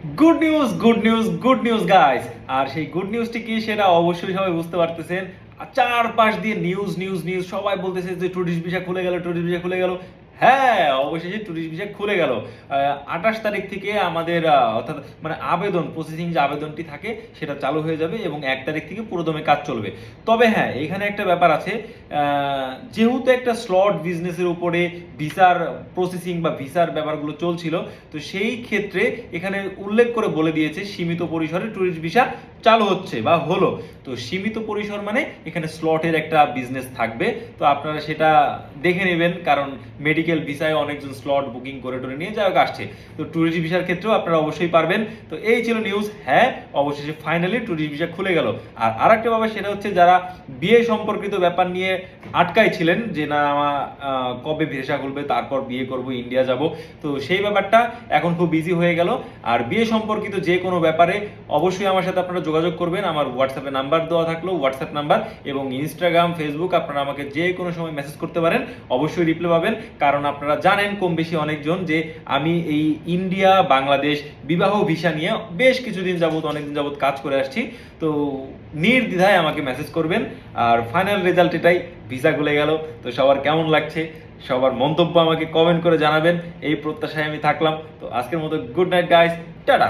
Good news, good news, good news guys. আর সেই good নিউজটি কি সেটা অবশ্যই সবাই বুঝতে পারতেছেন। আর চারপাশ দিয়ে নিউজ নিউজ নিউজ, সবাই বলতেছে যে ট্যুরিস্ট ভিসা খুলে গেল, ট্যুরিস্ট ভিসা খুলে গেল। হ্যাঁ, অবশেষে ট্যুরিস্ট ভিসা খুলে গেল। 28 তারিখ থেকে আমাদের অর্থাৎ মানে আবেদন প্রসেসিং যে আবেদনটি থাকে সেটা চালু হয়ে যাবে এবং 1 তারিখ থেকে পুরোদমে কাজ চলবে। তবে হ্যাঁ, এখানে একটা ব্যাপার আছে। যেহেতু একটা স্লট বিজনেসের উপরে ভিসার প্রসেসিং বা ভিসার ব্যাপারগুলো চলছিল, তো সেই ক্ষেত্রে এখানে উল্লেখ করে বলে দিয়েছে সীমিত পরিসরে ট্যুরিস্ট ভিসা চালু হচ্ছে বা হলো। তো সীমিত পরিসর মানে এখানে স্লটের একটা বিজনেস থাকবে। তো আপনারা সেটা দেখে নেবেন, কারণ মেডিকেল ভিসায় অনেকজন স্লট বুকিং করে টোরে নিয়ে যাওয়া আসছে। তো ট্যুরিস্ট ভিসার ক্ষেত্রেও আপনারা অবশ্যই পারবেন। তো এই ছিল নিউজ। হ্যাঁ, অবশেষে ফাইনালি ট্যুরিস্ট ভিসা খুলে গেল। আর আরেকটা ব্যাপার সেটা হচ্ছে, যারা বিয়ে সম্পর্কিত ব্যাপার নিয়ে আটকাই ছিলেন যে না আমার কবে ভিসা খুলবে, তারপর বিয়ে করব, ইন্ডিয়া যাব, তো সেই ব্যাপারটা এখন খুব ইজি হয়ে গেল। আর বিয়ে সম্পর্কিত যে কোনো ব্যাপারে অবশ্যই আমার সাথে আপনারা যোগাযোগ করবেন। আমার হোয়াটসঅ্যাপে নাম্বার দেওয়া থাকলো, হোয়াটসঅ্যাপ নাম্বার, এবং ইনস্টাগ্রাম, ফেসবুক, আপনারা আমাকে যে কোনো সময় মেসেজ করতে পারেন, অবশ্যই রিপ্লাই পাবেন। কারণ আপনারা জানেন কম বেশি অনেকজন যে আমি এই ইন্ডিয়া বাংলাদেশ বিবাহ ভিসা নিয়ে বেশ কিছুদিন যাবত, অনেকদিন যাবত কাজ করে আসছি। তো নির্দ্বিধায় আমাকে মেসেজ করবেন। আর ফাইনাল রেজাল্ট এটাই, ভিসা খুলে গেল। তো সবার কেমন লাগছে, সবার মন্তব্য আমাকে কমেন্ট করে জানাবেন, এই প্রত্যাশায় আমি থাকলাম। তো আজকের মতো গুড নাইট গাইস, টাটা।